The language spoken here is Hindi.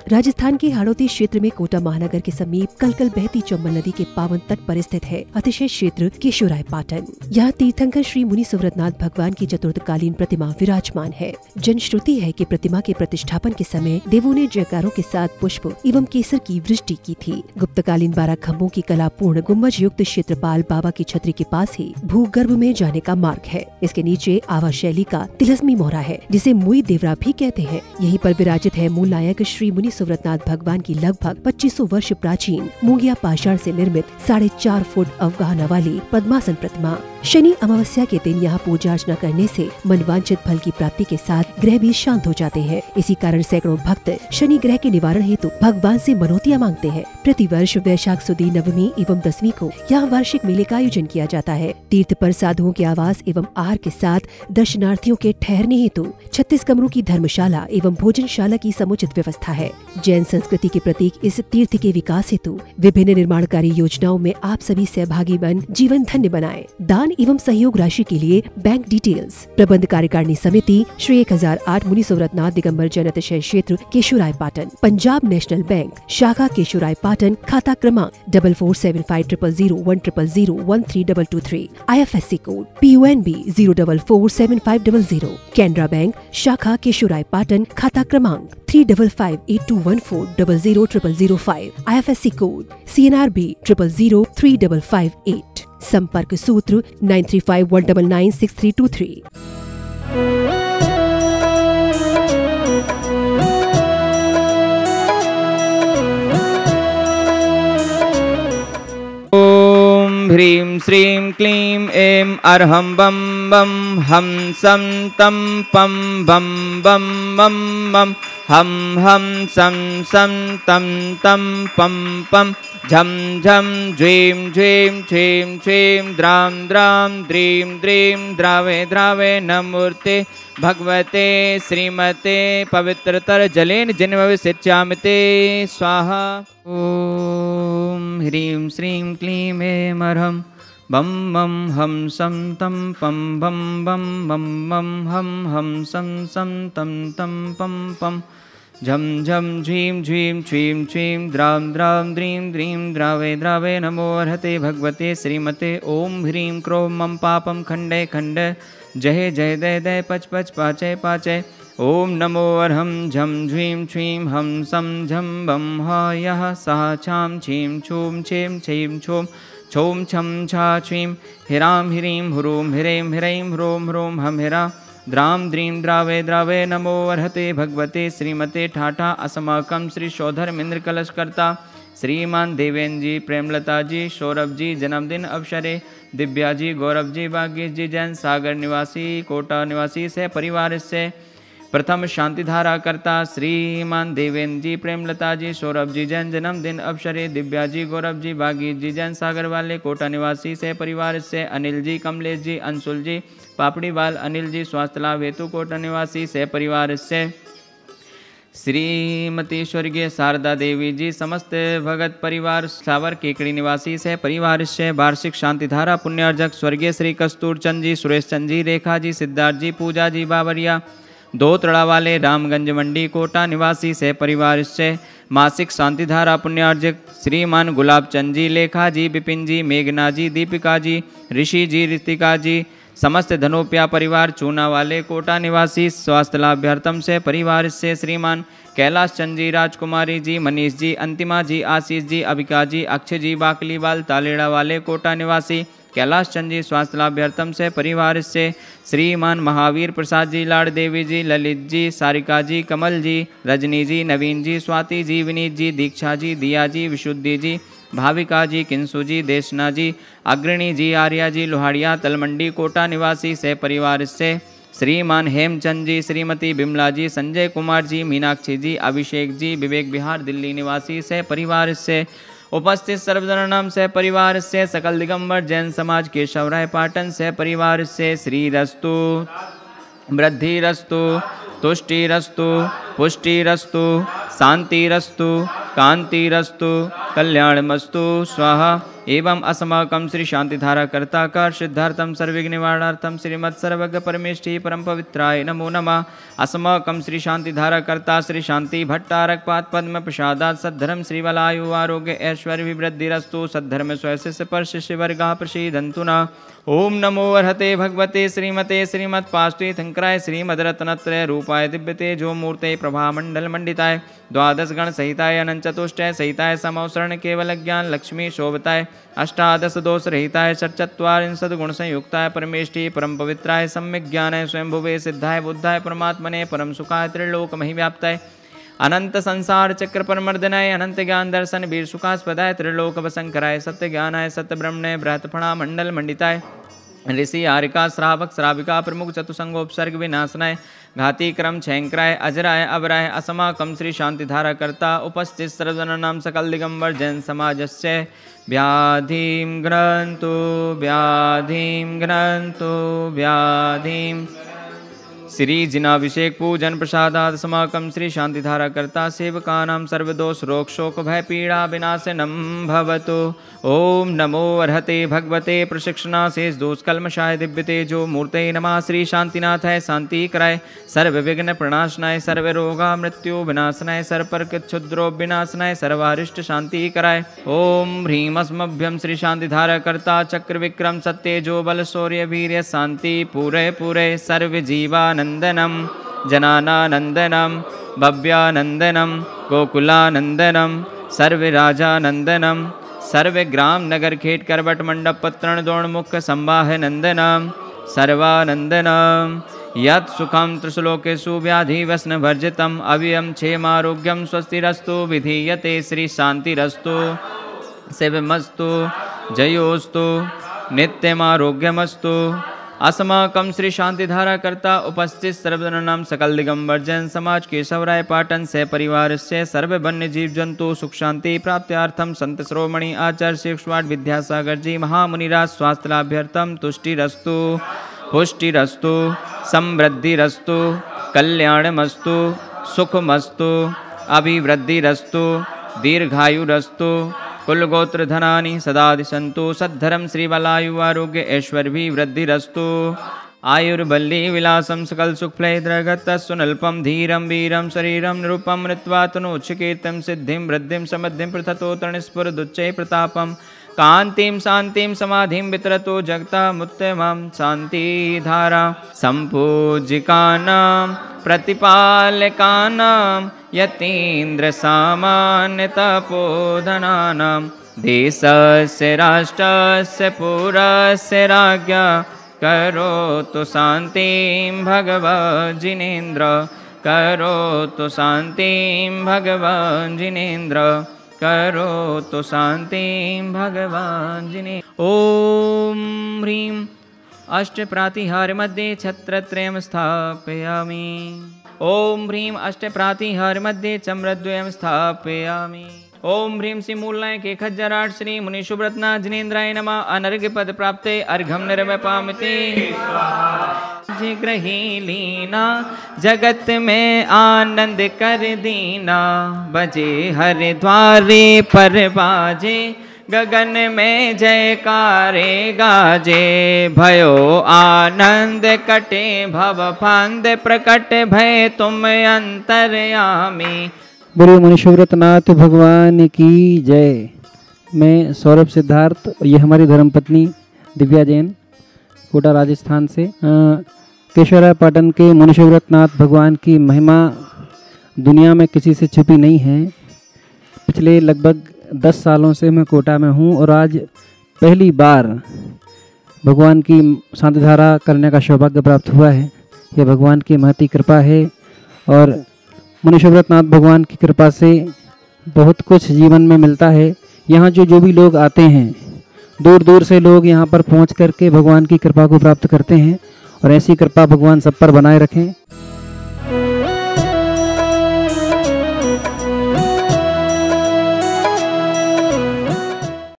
राजस्थान के हाड़ौती क्षेत्र में कोटा महानगर के समीप कलकल बहती चंबल नदी के पावन तट पर स्थित है अतिशय क्षेत्र केशोराय पाटन। यहाँ तीर्थंकर श्री मुनि सुव्रतनाथ भगवान की चतुर्थकालीन प्रतिमा विराजमान है। जनश्रुति है कि प्रतिमा के प्रतिष्ठापन के समय देवों ने जयकारों के साथ पुष्प एवं केसर की वृष्टि की थी। गुप्तकालीन 12 खम्भों की कलापूर्ण गुम्बज युक्त क्षेत्रपाल बाबा की छतरी के पास ही भूगर्भ में जाने का मार्ग है। इसके नीचे आवा शैली का तिलस्मी मोहरा है, जिसे मुई देवरा भी कहते हैं। यहीं पर विराजित है मूल नायक श्री मुनि सुव्रतनाथ भगवान की लगभग 2500 वर्ष प्राचीन मूंगिया पाषाण से निर्मित 4.5 फुट अवगाहना वाली पद्मासन प्रतिमा। शनि अमावस्या के दिन यहाँ पूजा अर्चना करने से मनवांछित फल की प्राप्ति के साथ ग्रह भी शांत हो जाते हैं। इसी कारण सैकड़ों भक्त शनि ग्रह के निवारण हेतु भगवान से मनोतियाँ मांगते हैं। प्रतिवर्ष वैशाख सुदी नवमी एवं दसवीं को यहाँ वार्षिक मेले का आयोजन किया जाता है। तीर्थ पर साधुओं के आवास एवं आहार के साथ दर्शनार्थियों के ठहरने हेतु 36 कमरों की धर्मशाला एवं भोजनशाला की समुचित व्यवस्था है। जैन संस्कृति के प्रतीक इस तीर्थ के विकास हेतु विभिन्न निर्माणकारी योजनाओं में आप सभी सहभागी बन जीवन धन्य बनाएं। दान एवं सहयोग राशि के लिए बैंक डिटेल्स। प्रबंध कार्यकारिणी समिति श्री 1008 मुनि सुव्रतनाथ दिगंबर जैन अतिशय क्षेत्र केशोराय पाटन, पंजाब नेशनल बैंक शाखा केशोराय पाटन, खाता क्रमांक 4475000100132223, IFSC code PUNB 0447500, Canara bank शाखा केशोराय पाटन, खाता क्रमांक 355821400005, IFSC कोड CNRB 00035558। संपर्क सूत्र 9351996323। ओम ह्रीं श्रीं क्लीं ऐं अर्हं बम बम हम सम तम पम बम बम बम बम हम सम सम तम तम पम पम झम झम ज्वीं ज्वीं छीं छीं द्रां द्रां द्रीं द्रीं द्रावे द्रावे नमूर्ते भगवते श्रीमते पवित्रतर जलेन जिन्वविसिच्यामिते स्वाहा। ओम ह्रीं श्रीं क्लीं ऐं अर्हं बम बम हम सम तम पम बम बम बम बम हम सम सम तम तम पम पम झम झम झीं झीं छीं छीं द्रां द्रां द्रीं द्रीं द्रावे द्रावे नमो अर्हते भगवते श्रीमते। ओम ह्रीं क्रों मम पापम खंडय खंडय जय जय दय दय पच पच पाचय पाचय। ओम नमो अर्हं झम झीं छीं हम सम झम बम ह यः सः छां छीं छूं छें छीं छूं छौं छम छा छीं हिरां ह्रीं ह्रूं ह्रीं ह्रैं ह्रों ह्रों हम हिरा द्रां द्रीं द्रावे द्रावे नमो अर्हते भगवते श्रीमते। ठाठा असमाकम श्री शोधर्मेंद्र कलशकर्ता श्रीमान देवेंद्र जी, प्रेमलता जी, सौरभ जी जन्मदिन अवसरे, दिव्या जी, गौरव जी, भाग्येश जी, जैन सागर निवासी, कोटा निवासी से परिवार से प्रथम शांतिधारा करता श्रीमान देवेंद्र जी, प्रेमलता जी, सौरभ जी जैन जन्मदिन अवसरे, दिव्या जी, गौरव जी, भाग्येश जी, जैन सागर वाले कोटा निवासी से परिवार से अनिल जी, कमलेश जी, अंशुल जी, पापड़ीवाल अनिल जी, स्वास्थ्य लाभ हेतु कोटा निवासी से परिवार से श्रीमती स्वर्गीय शारदा देवी जी, समस्त भगत परिवार सावर केकड़ी निवासी से परिवार से वार्षिक शांतिधारा पुण्यार्जक स्वर्गीय श्री कस्तूर चंद जी, सुरेश चंद जी, रेखा जी, सिद्धार्थ जी, पूजा जी बाबरिया, दो तड़ा वाले रामगंज मंडी कोटा निवासी से परिवार से मासिक शांतिधारा पुण्यार्जक श्रीमान गुलाब चंद जी, लेखा जी, विपिन जी, मेघना जी, दीपिका जी, ऋषि जी, ऋतिका जी, समस्त धनोपिया परिवार चूना वाले कोटा निवासी स्वास्थ्य लाभार्थम से परिवार से श्रीमान कैलाश चंद जी, राजकुमारी जी, मनीष जी, अंतिमा जी, आशीष जी, अबिका जी, अक्षय जी, बाकलीवाल तालेड़ा वाले कोटा निवासी कैलाश चंद जी, स्वास्थ्य लाभार्थम से परिवार से श्रीमान महावीर प्रसाद जी, लाड़ देवी जी, ललित जी, सारिका जी, कमल जी, रजनी जी, नवीन जी, स्वाति जी, विनीत जी, दीक्षा जी, दिया जी, विशुद्धि जी, भाविका जी, किंसु जी, देशना जी, अग्रणी जी, आर्या जी, लोहाड़िया तलमंडी कोटा निवासी से परिवार से श्रीमान हेमचंद जी, श्रीमती बिमला जी, संजय कुमार जी, मीनाक्षी जी, अभिषेक जी, विवेक विहार दिल्ली निवासी से परिवार से उपस्थित सर्वजननाम से परिवार से सकल दिगंबर जैन समाज केशवराय पाटन से परिवार से श्रीरस्तु वृद्धिरस्तु तुष्टिरस्तु पुष्टिरस्तु शांतिरस्तु कांतिरस्तु कल्याणमस्तु स्वाहा। एवं अस्माकं श्री शांतिधारा कर्ता कर सिद्धार्थम सर्वविघ्न निवारणार्थम श्रीमत् सर्वज्ञ परमेष्ठी परम पवित्राय नमो नमः। अस्माकं श्री शांतिधारा कर्ता श्री शांति भट्टारक पाद पद्म प्रसादात सद्धर्म श्रीवलायु आरोग्य ऐश्वर्य विवृद्धिरस्तु सद्धर्म स्वयस्य पर शिष्य वर्गा प्रसीदन्तु न। ओम नमो अर्हते भगवते श्रीमते श्रीमत्पास्तु थंकराय श्रीमद्रत्नत्रय रूपाय दिव्य तेजो मूर्ते प्रभामंडल मंडिताय द्वादश गण सहिताय अनंत चतुष्टय सहिताय समवसरण केवल ज्ञान लक्ष्मी शोभताय अष्टादश दोष रहिताय षट्चत्वारिंशत् गुण संयुक्ताय परमेष्ठी परम पवित्राय सम्यक ज्ञानाय स्वयंभुवे सिद्धाय बुद्धाय परमात्मने परम सुखाय त्रिलोक महिव्याप्ताय अनंत संसार चक्र परमर्दनाय अनंत ज्ञान दर्शन वीर सुखास्पदाय त्रिलोक वसंकराय सत्य ज्ञानाय सत्य ब्रह्मणे बृहत्फणा मंडल मंडिताय ऋषि आरिका श्रावक श्राविका प्रमुख चतुसंगोपसर्ग विनाशनाय घाती क्रम छयंकराय अजराय अवराय अस्माकं श्री शांतिधारा कर्ता उपस्थित सर्वजनानां सकल दिगंबर जैन समाजस्य व्याधिं घ्नन्तु व्याधिं घ्नन्तु व्याधिं श्री जिनाभिषेक पूजन प्रसादात् अस्माकं श्री शांतिधारा कर्ता सेवकानां सर्वदोष रोग शोक भय पीड़ा विनाशनं भवतु। ओम नमो अर्हते भगवते प्रशिक्षणा शेष दोष कल्मषाय दिव्य तेजो मूर्ते नमः। श्री शांतिनाथाय शांति कराय सर्व विघ्न प्रणाशनाय सर्व रोगा मृत्यु विनाशनाय सर्वपर्क क्षुद्रो विनाशनाय सर्वारिष्ट शांति कराय। ओम ह्रीं अस्मभ्यं श्री शांतिधारा कर्ता चक्र विक्रम सत्येजो बल शौर्य वीर्य शांति पूरे पूरे सर्व जीवानंदनम जनानानंदनम भव्यानंदनम गोकुलानंदनम सर्वराजानंदनम सर्व ग्राम नगर खेट करवट मंडप पत्रण दौड़ मुख्य संवाह नंदनम सर्वानंदनम यत् सुखम त्रिश्लोकेषु व्याधि व्यसन वर्जितम अव्ययम क्षेमारोग्यम स्वस्तिरस्तु विधीयते श्री शांतिरस्तु शिवमस्तु जयोस्तु नित्यमारोग्यमस्तु। अस्माकं श्री शांतिधारा कर्ता उपस्थित सर्वजनानां सकल दिगंबर जैन समाज केशवराय पाटन से परिवार से सर्व वन्य जीव जंतु सुख शांति प्राप्त्यार्थम संत श्रोमणि आचार्य शिक्षवाट विद्यासागर जी महामुनिराज स्वास्थ्य लाभ्यर्थम तुष्टिरस्तु पुष्टिरस्तु समृद्धिरस्तु कल्याणमस्तु सुखमस्तु अभिवृद्धिरस्तु दीर्घायुरस्तु कुलगोत्र धनानि सदादि सन्तु सद्धर्म श्रीवलायु आरोग्य ऐश्वर्य वृद्धिरस्तु आयुर्बल्ली विलासम सकल सुखफलैर्द्रगत सुनल्पम धीरम वीरम शरीरम निरूपम नृत्वा तनोच्चकीर्तिं सिद्धिं वृद्धिं समृद्धिं पृथतोतरणस्फुरदुच्चै प्रतापम कांतिं शांतिं समाधिं वितरतो जगतामुत्तमं शांतिधारा संपूजिकानां प्रतिपालकानां यतीन्द्र सामान्य तपोधनानां देशस्य राष्ट्रस्य पुरस्य राज्ञा करोतु शांतिं भगवन् जिनेन्द्र करोतु शांतिं भगवन् जिनेन्द्र करोतु शांतिं भगवान् जिनेन्द्र। ओम ह्रीं अष्टप्रातिहार मध्ये छत्रत्रयं स्थापयामि। ओम ह्रीं अष्टप्रातिहार मध्ये चम्रद्वयं स्थापयामि। ओम ह्रीं श्री मूलनायक एक हजाराठ श्री मुनि सुब्रतनाथ जिनेन्द्राय नमः। अनर्घ्य पद प्राप्ते अर्घम निर्वपामिते ग्रही लीना जगत में आनंद कर दीना बजे हरिद्वारे पर बाजे गगन में जयकारे गाजे भयो आनंद कटे भव फंद प्रकट भय तुम अंतर्यामी। बोलिए मुनि सुब्रतनाथ भगवान की जय। मैं सौरभ सिद्धार्थ, ये हमारी धर्मपत्नी दिव्या जैन कोटा राजस्थान से। केशवराय पाटन के मुनि सुब्रतनाथ भगवान की महिमा दुनिया में किसी से छुपी नहीं है। पिछले लगभग 10 सालों से मैं कोटा में हूँ और आज पहली बार भगवान की शांतिधारा करने का सौभाग्य प्राप्त हुआ है। यह भगवान की महती कृपा है और मुनि सुब्रतनाथ भगवान की कृपा से बहुत कुछ जीवन में मिलता है। यहाँ जो भी लोग आते हैं, दूर दूर से लोग यहाँ पर पहुँच करके भगवान की कृपा को प्राप्त करते हैं और ऐसी कृपा भगवान सब पर बनाए रखें।